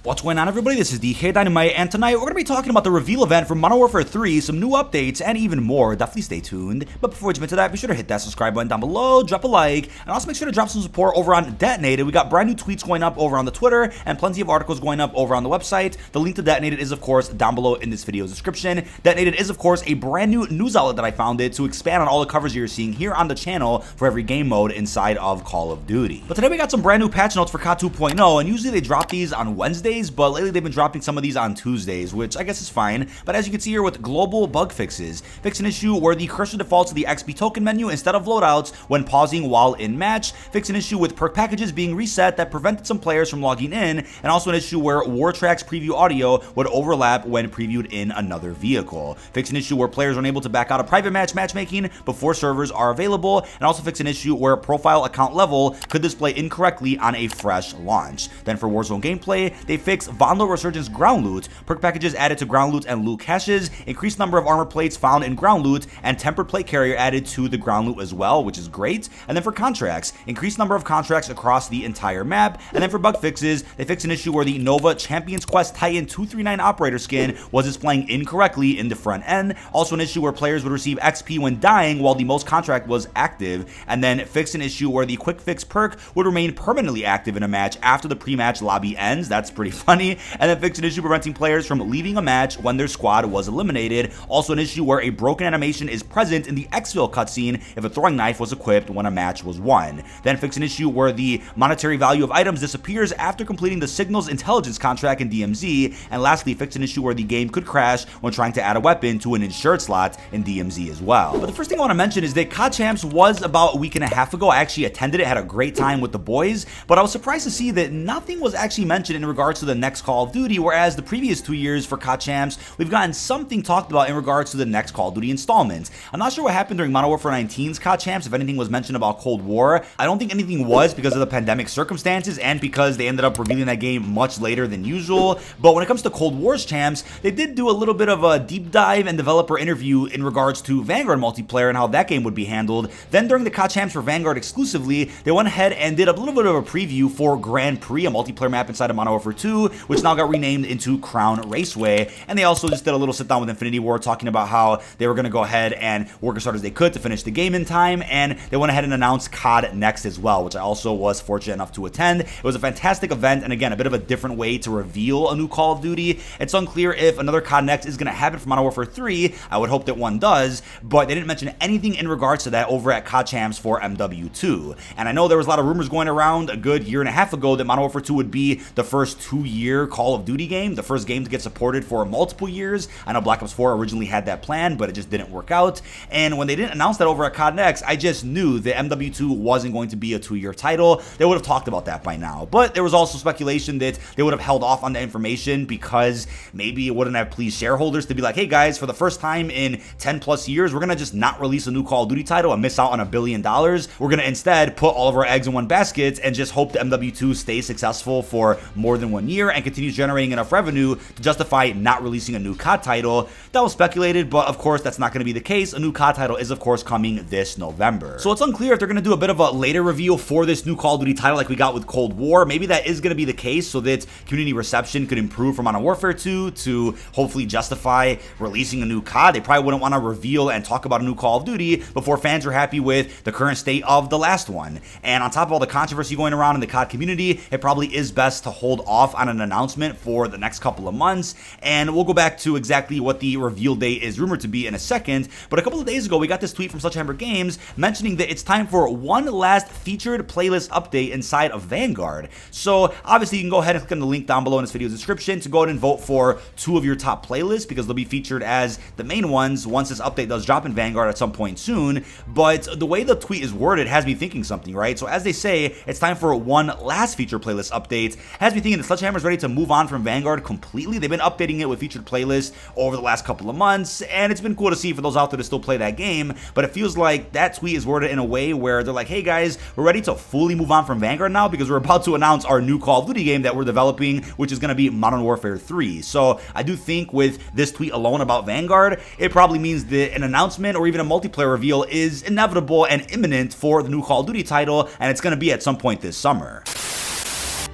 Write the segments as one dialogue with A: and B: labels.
A: What's going on, everybody? This is dkdynamite, and tonight we're going to be talking about the reveal event for Modern Warfare 3, some new updates, and even more. Definitely stay tuned. But before we jump into that, be sure to hit that subscribe button down below, drop a like, and also make sure to drop some support over on Detonated. We got brand new tweets going up over on the Twitter, and plenty of articles going up over on the website. The link to Detonated is, of course, down below in this video's description. Detonated is, of course, a brand new news outlet that I founded to expand on all the covers you're seeing here on the channel for every game mode inside of Call of Duty. But today we got some brand new patch notes for COD 2.0, and usually they drop these on Wednesdays, but lately they've been dropping some of these on Tuesdays, which I guess is fine. But as you can see here with global bug fixes, fix an issue where the cursor defaults to the XP token menu instead of loadouts when pausing while in match, fix an issue with perk packages being reset that prevented some players from logging in, and also an issue where War Track's preview audio would overlap when previewed in another vehicle, fix an issue where players are unable to back out of private matchmaking before servers are available, and also fix an issue where profile account level could display incorrectly on a fresh launch. Then for Warzone gameplay, they fix Vanguard Resurgence ground loot, perk packages added to ground loot and loot caches, increased number of armor plates found in ground loot, and tempered plate carrier added to the ground loot as well, which is great. And then for contracts, increased number of contracts across the entire map. And then for bug fixes, they fixed an issue where the Nova Champions Quest Titan 239 operator skin was displaying incorrectly in the front end. Also an issue where players would receive XP when dying while the most contract was active. And then fixed an issue where the quick fix perk would remain permanently active in a match after the pre-match lobby ends. That's pretty funny. And then fixed an issue preventing players from leaving a match when their squad was eliminated. Also an issue where a broken animation is present in the exfil cutscene if a throwing knife was equipped when a match was won. Then fix an issue where the monetary value of items disappears after completing the Signals Intelligence contract in DMZ. And lastly, fix an issue where the game could crash when trying to add a weapon to an insured slot in DMZ as well. But the first thing I want to mention is that COD Champs was about a week and a half ago. I actually attended it, had a great time with the boys, but I was surprised to see that nothing was actually mentioned in regards to the next Call of Duty, whereas the previous 2 years for COD Champs, we've gotten something talked about in regards to the next Call of Duty installment. I'm not sure what happened during Modern Warfare 19's COD Champs, if anything was mentioned about Cold War. I don't think anything was because of the pandemic circumstances and because they ended up revealing that game much later than usual. But when it comes to Cold War's Champs, they did do a little bit of a deep dive and developer interview in regards to Vanguard multiplayer and how that game would be handled. Then during the COD Champs for Vanguard exclusively, they went ahead and did a little bit of a preview for Grand Prix, a multiplayer map inside of Modern Warfare 2, which now got renamed into Crown Raceway. And they also just did a little sit down with Infinity Ward talking about how they were going to go ahead and work as hard as they could to finish the game in time, and they went ahead and announced COD Next as well, which I also was fortunate enough to attend. It was a fantastic event, and again, a bit of a different way to reveal a new Call of Duty. It's unclear if another COD Next is going to happen for Modern Warfare 3. I would hope that one does, but they didn't mention anything in regards to that over at COD Champs for MW2. And I know there was a lot of rumors going around a good year and a half ago that Modern Warfare 2 would be the first 2-year Call of Duty game, the first game to get supported for multiple years. I know Black Ops 4 originally had that plan, but it just didn't work out. And when they didn't announce that over at COD Next, I just knew that MW2 wasn't going to be a 2-year title. They would have talked about that by now. But there was also speculation that they would have held off on the information because maybe it wouldn't have pleased shareholders to be like, hey guys, for the first time in 10 plus years, we're going to just not release a new Call of Duty title and miss out on $1 billion. We're going to instead put all of our eggs in one basket and just hope the MW2 stays successful for more than 1 year and continues generating enough revenue to justify not releasing a new COD title. That was speculated, but of course that's not going to be the case. A new COD title is of course coming this November. So it's unclear if they're going to do a bit of a later reveal for this new Call of Duty title like we got with Cold War. Maybe that is going to be the case so that community reception could improve from Modern Warfare 2 to hopefully justify releasing a new COD. They probably wouldn't want to reveal and talk about a new Call of Duty before fans are happy with the current state of the last one. And on top of all the controversy going around in the COD community, it probably is best to hold off on an announcement for the next couple of months. And we'll go back to exactly what the reveal date is rumored to be in a second. But a couple of days ago, we got this tweet from Sledgehammer Games mentioning that it's time for one last featured playlist update inside of Vanguard. So obviously you can go ahead and click on the link down below in this video's description to go ahead and vote for 2 of your top playlists because they'll be featured as the main ones once this update does drop in Vanguard at some point soon. But the way the tweet is worded has me thinking something, right? So as they say, it's time for one last feature playlist update, has me thinking that Sledgehammer's ready to move on from Vanguard completely. They've been updating it with featured playlists over the last couple of months, and it's been cool to see for those out there to still play that game, but it feels like that tweet is worded in a way where they're like, hey guys, we're ready to fully move on from Vanguard now because we're about to announce our new Call of Duty game that we're developing, which is going to be Modern Warfare 3. So I do think with this tweet alone about Vanguard, it probably means that an announcement or even a multiplayer reveal is inevitable and imminent for the new Call of Duty title, and it's going to be at some point this summer.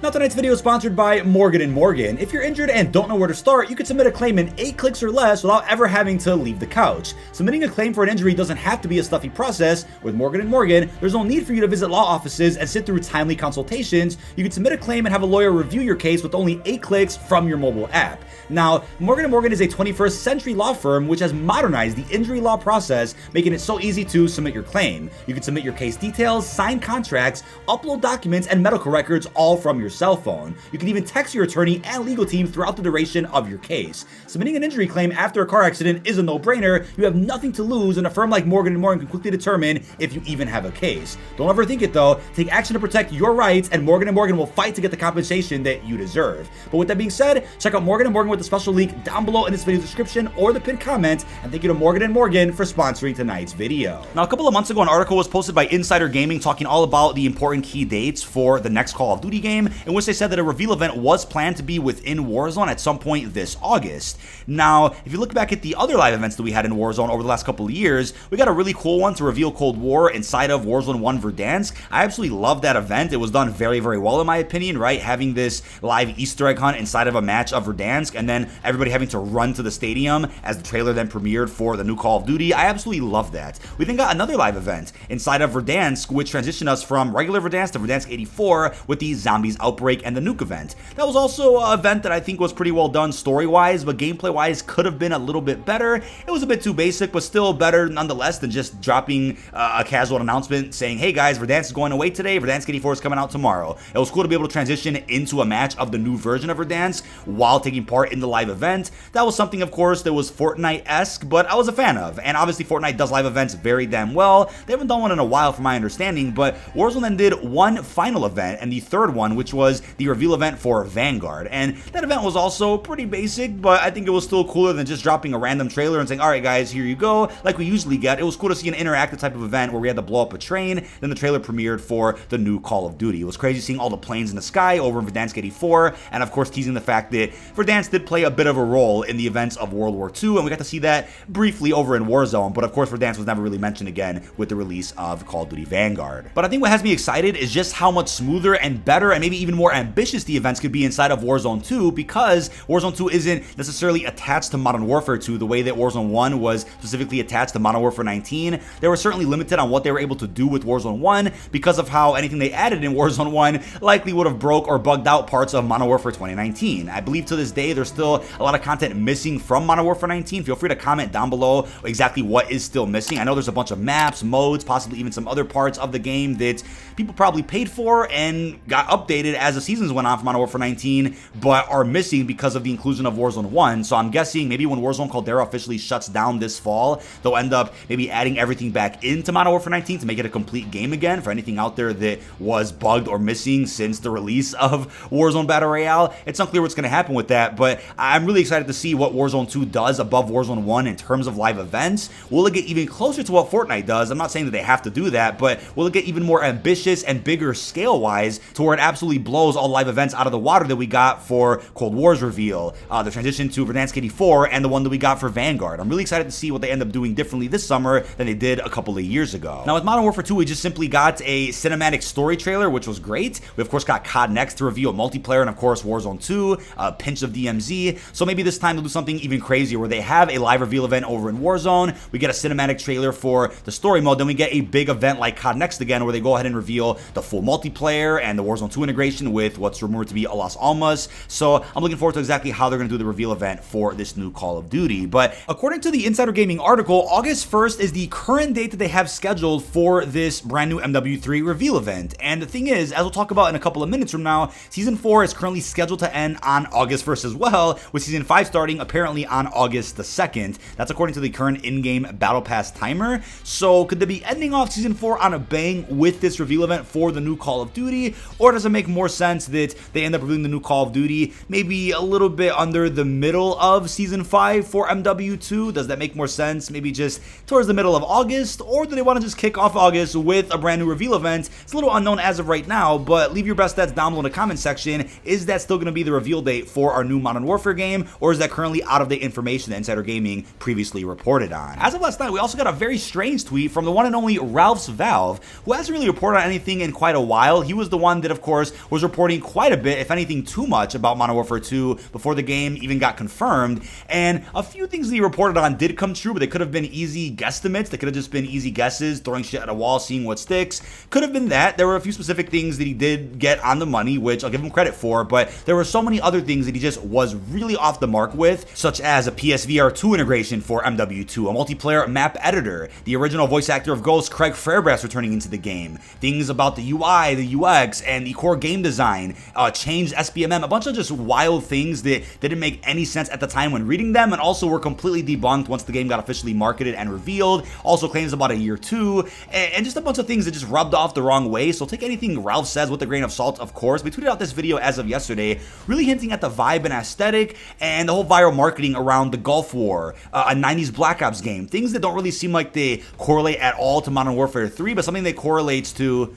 A: Now tonight's video is sponsored by Morgan & Morgan. If you're injured and don't know where to start, you can submit a claim in 8 clicks or less without ever having to leave the couch. Submitting a claim for an injury doesn't have to be a stuffy process. With Morgan & Morgan, there's no need for you to visit law offices and sit through timely consultations. You can submit a claim and have a lawyer review your case with only 8 clicks from your mobile app. Now, Morgan & Morgan is a 21st century law firm which has modernized the injury law process, making it so easy to submit your claim. You can submit your case details, sign contracts, upload documents, and medical records all from your cell phone. You can even text your attorney and legal team throughout the duration of your case. Submitting an injury claim after a car accident is a no-brainer. You have nothing to lose, and a firm like Morgan & Morgan can quickly determine if you even have a case. Don't overthink it though. Take action to protect your rights, and Morgan & Morgan will fight to get the compensation that you deserve. But with that being said, check out Morgan & Morgan with the special link down below in this video's description or the pinned comment, and thank you to Morgan & Morgan for sponsoring tonight's video. Now, a couple of months ago, an article was posted by Insider Gaming talking all about the important key dates for the next Call of Duty game, in which they said that a reveal event was planned to be within Warzone at some point this August. Now, if you look back at the other live events that we had in Warzone over the last couple of years, we got a really cool one to reveal Cold War inside of Warzone 1 Verdansk. I absolutely loved that event. It was done very, very well in my opinion, right? Having this live Easter egg hunt inside of a match of Verdansk, and then everybody having to run to the stadium as the trailer then premiered for the new Call of Duty. I absolutely love that. We then got another live event inside of Verdansk, which transitioned us from regular Verdansk to Verdansk 84 with the Zombies Outbreak and the Nuke event. That was also an event that I think was pretty well done story-wise, but gameplay-wise could have been a little bit better. It was a bit too basic, but still better nonetheless than just dropping a casual announcement saying, hey guys, Verdansk is going away today, Verdansk 84 is coming out tomorrow. It was cool to be able to transition into a match of the new version of Verdansk while taking part in the live event. That was something, of course, that was Fortnite-esque, but I was a fan of, and obviously Fortnite does live events very damn well. They haven't done one in a while from my understanding, but Warzone then did one final event, and the third one, which was the reveal event for Vanguard, and that event was also pretty basic, but I think it was still cooler than just dropping a random trailer and saying, alright guys, here you go, like we usually get. It was cool to see an interactive type of event where we had to blow up a train, then the trailer premiered for the new Call of Duty. It was crazy seeing all the planes in the sky over in Verdansk 84, and of course teasing the fact that Verdansk did play a bit of a role in the events of World War II, and we got to see that briefly over in Warzone, but of course Verdansk was never really mentioned again with the release of Call of Duty Vanguard. But I think what has me excited is just how much smoother and better and maybe even more ambitious the events could be inside of Warzone 2, because Warzone 2 isn't necessarily attached to Modern Warfare 2 the way that Warzone 1 was specifically attached to Modern Warfare 19. They were certainly limited on what they were able to do with Warzone 1 because of how anything they added in Warzone 1 likely would have broke or bugged out parts of Modern Warfare 2019. I believe to this day there's still a lot of content missing from Modern Warfare 19. Feel free to comment down below exactly what is still missing. I know there's a bunch of maps, modes, possibly even some other parts of the game that people probably paid for and got updated as the seasons went on from Modern Warfare 19, but are missing because of the inclusion of Warzone 1. So I'm guessing maybe when Warzone Caldera officially shuts down this fall, they'll end up maybe adding everything back into Modern Warfare 19 to make it a complete game again for anything out there that was bugged or missing since the release of Warzone Battle Royale. It's unclear what's going to happen with that, but I'm really excited to see what Warzone 2 does above Warzone 1 in terms of live events. Will it get even closer to what Fortnite does? I'm not saying that they have to do that, but will it get even more ambitious and bigger scale-wise to where it absolutely blows all live events out of the water that we got for Cold War's reveal, the transition to Verdansk 84, and the one that we got for Vanguard? I'm really excited to see what they end up doing differently this summer than they did a couple of years ago. Now with Modern Warfare 2, we just simply got a cinematic story trailer, which was great. We of course got COD Next to reveal multiplayer, and of course Warzone 2, a pinch of DMZ. So maybe this time they'll do something even crazier where they have a live reveal event over in Warzone, we get a cinematic trailer for the story mode, then we get a big event like COD Next again where they go ahead and reveal the full multiplayer and the Warzone 2 integration with what's rumored to be a Las Almas. So I'm looking forward to exactly how they're going to do the reveal event for this new Call of Duty. But according to the Insider Gaming article, August 1st is the current date that they have scheduled for this brand new MWIII reveal event. And the thing is, as we'll talk about in a couple of minutes from now, Season 4 is currently scheduled to end on August 1st as well, with Season 5 starting apparently on August the 2nd. That's according to the current in-game Battle Pass timer. So could they be ending off Season 4 on a bang with this reveal event for the new Call of Duty? Or does it make more sense that they end up revealing the new Call of Duty maybe a little bit under the middle of Season 5 for MW2? Does that make more sense? Maybe just towards the middle of August? Or do they want to just kick off August with a brand new reveal event? It's a little unknown as of right now, but leave your best bets down below in the comment section. Is that still going to be the reveal date for our new Modern Warfare game, or is that currently out of date information that Insider Gaming previously reported on? As of last night, we also got a very strange tweet from the one and only Ralph's Valve, who hasn't really reported on anything in quite a while. He was the one that, of course, was reporting quite a bit, if anything too much, about Modern Warfare 2 before the game even got confirmed. And a few things that he reported on did come true, but they could have been easy guesstimates. They could have just been easy guesses, throwing shit at a wall, seeing what sticks. Could have been that. There were a few specific things that he did get on the money, which I'll give him credit for, but there were so many other things that he just was really off the mark with, such as a PSVR 2 integration for MW2, a multiplayer map editor, the original voice actor of Ghost, Craig Fairbrass, returning into the game, things about the UI, the UX, and the core game design, changed SBMM, a bunch of just wild things that didn't make any sense at the time when reading them, and also were completely debunked once the game got officially marketed and revealed. Also claims about a year 2, and just a bunch of things that just rubbed off the wrong way. So take anything Ralph says with a grain of salt, of course. We tweeted out this video as of yesterday, really hinting at the vibe and aesthetic and the whole viral marketing around the Gulf War, a 90s Black Ops game, things that don't really seem like they correlate at all to Modern Warfare 3, but something that correlates to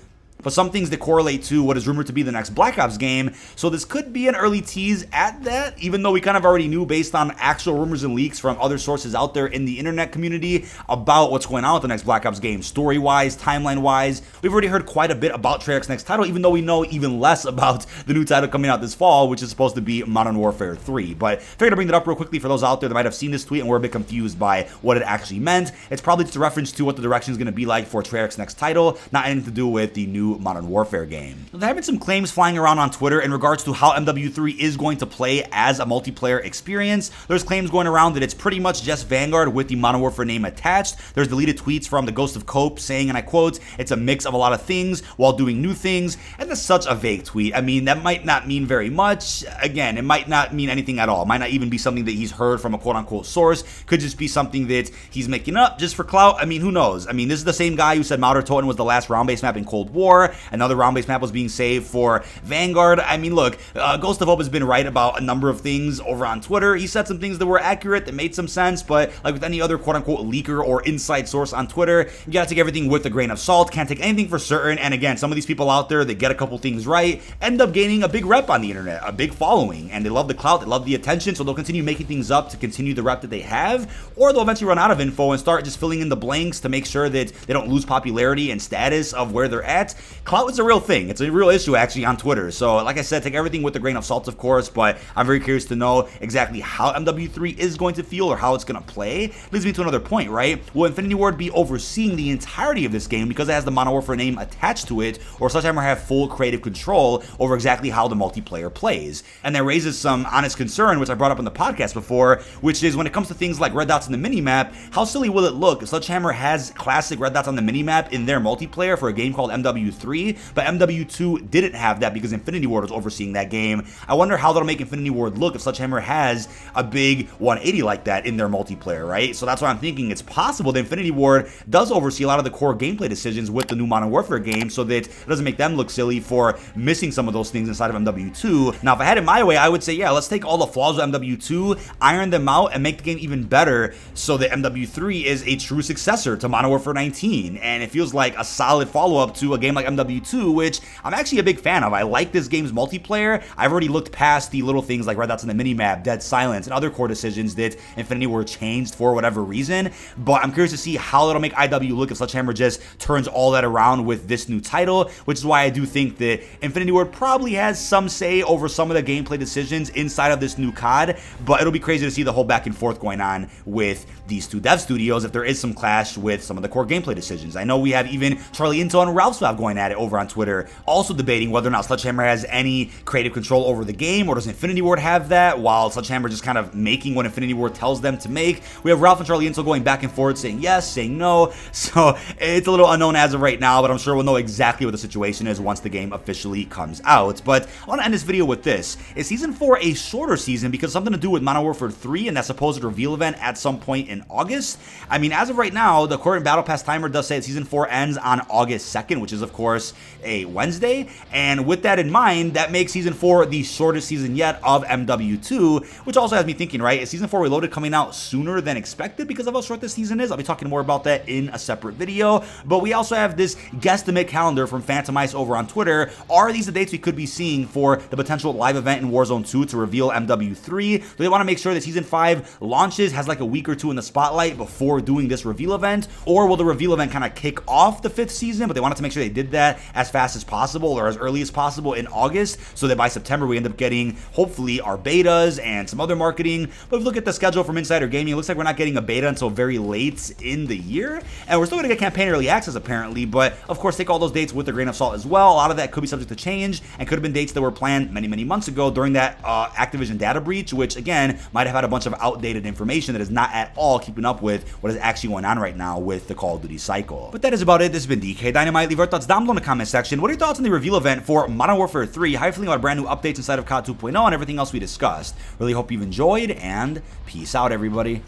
A: some things that correlate to what is rumored to be the next Black Ops game. So this could be an early tease at that, even though we kind of already knew based on actual rumors and leaks from other sources out there in the internet community about what's going on with the next Black Ops game, story-wise, timeline-wise. We've already heard quite a bit about Treyarch's next title, even though we know even less about the new title coming out this fall, which is supposed to be Modern Warfare 3. But figured to bring that up real quickly for those out there that might have seen this tweet and were a bit confused by what it actually meant. It's probably just a reference to what the direction is going to be like for Treyarch's next title, not anything to do with the new Modern Warfare game. There have been some claims flying around on Twitter in regards to how MW3 is going to play as a multiplayer experience. There's claims going around that it's pretty much just Vanguard with the Modern Warfare name attached. There's deleted tweets from the Ghost of Cope saying, and I quote, "It's a mix of a lot of things while doing new things," and that's such a vague tweet. I mean, that might not mean very much. Again, it might not mean anything at all. It might not even be something that he's heard from a quote-unquote source. Could just be something that he's making up just for clout. I mean, who knows? I mean, this is the same guy who said Mauer Toten was the last round-based map in Cold War. Another round-based map was being saved for Vanguard. I mean, look, Ghost of Hope has been right about a number of things over on Twitter. He said some things that were accurate, that made some sense, but like with any other quote-unquote leaker or inside source on Twitter, you gotta take everything with a grain of salt. Can't take anything for certain. And again, some of these people out there that get a couple things right end up gaining a big rep on the internet, a big following, and they love the clout, they love the attention, so they'll continue making things up to continue the rep that they have, or they'll eventually run out of info and start just filling in the blanks to make sure that they don't lose popularity and status of where they're at. Clout is a real thing. It's a real issue actually on Twitter. So like I said, take everything with a grain of salt, of course, but I'm very curious to know exactly how MW3 is going to feel or how it's going to play. Leads me to another point, right? Will Infinity Ward be overseeing the entirety of this game because it has the Modern Warfare name attached to it, or Sledgehammer have full creative control over exactly how the multiplayer plays? And that raises some honest concern, which I brought up on the podcast before, which is when it comes to things like red dots in the minimap, how silly will it look if Sledgehammer has classic red dots on the minimap in their multiplayer for a game called MW3, but MW2 didn't have that because Infinity Ward was overseeing that game? I wonder how that'll make Infinity Ward look if Sledgehammer has a big 180 like that in their multiplayer, right? So that's why I'm thinking it's possible that Infinity Ward does oversee a lot of the core gameplay decisions with the new Modern Warfare game, so that it doesn't make them look silly for missing some of those things inside of MW2. Now, if I had it my way, I would say, yeah, let's take all the flaws of MW2, iron them out, and make the game even better so that MW3 is a true successor to Modern Warfare 19, and it feels like a solid follow-up to a game like MW2, which I'm actually a big fan of. I like this game's multiplayer. I've already looked past the little things like red dots in the minimap, dead silence, and other core decisions that Infinity Ward changed for whatever reason, but I'm curious to see how it'll make IW look if Sledgehammer just turns all that around with this new title, which is why I do think that Infinity Ward probably has some say over some of the gameplay decisions inside of this new COD, but it'll be crazy to see the whole back and forth going on with these two dev studios if there is some clash with some of the core gameplay decisions. I know we have even Charlie Intel and Ralph Swav going at it over on Twitter, also debating whether or not Sledgehammer has any creative control over the game, or does Infinity Ward have that, while Sledgehammer just kind of making what Infinity Ward tells them to make. We have Ralph and Charlie Intel going back and forth, saying yes, saying no, so it's a little unknown as of right now, but I'm sure we'll know exactly what the situation is once the game officially comes out. But I want to end this video with this. Is Season 4 a shorter season because of something to do with Modern Warfare 3 and that supposed reveal event at some point in August? I mean, as of right now, the current Battle Pass timer does say that Season 4 ends on August 2nd, which is, of course, a Wednesday, and with that in mind, that makes Season 4 the shortest season yet of MW2, which also has me thinking, right, is Season 4 Reloaded coming out sooner than expected because of how short this season is? I'll be talking more about that in a separate video, but we also have this guesstimate calendar from Phantom Ice over on Twitter. Are these the dates we could be seeing for the potential live event in Warzone 2 to reveal MW3? Do they want to make sure that Season 5 launches, has like a week or two in the spotlight before doing this reveal event, or will the reveal event kind of kick off the 5th season, but they wanted to make sure they did that as fast as possible or as early as possible in August, so that by September we end up getting hopefully our betas and some other marketing. But if you look at the schedule from Insider Gaming, it looks like we're not getting a beta until very late in the year, and we're still going to get campaign early access apparently, but of course take all those dates with a grain of salt as well. A lot of that could be subject to change and could have been dates that were planned many months ago during that Activision data breach, which again might have had a bunch of outdated information that is not at all keeping up with what is actually going on right now with the Call of Duty cycle. But that is about it. This has been dkdynamite. Leave your thoughts down below in the comment section. What are your thoughts on the reveal event for Modern Warfare 3? How are you feeling about brand new updates inside of COD 2.0 and everything else we discussed? Really hope you've enjoyed, and peace out everybody.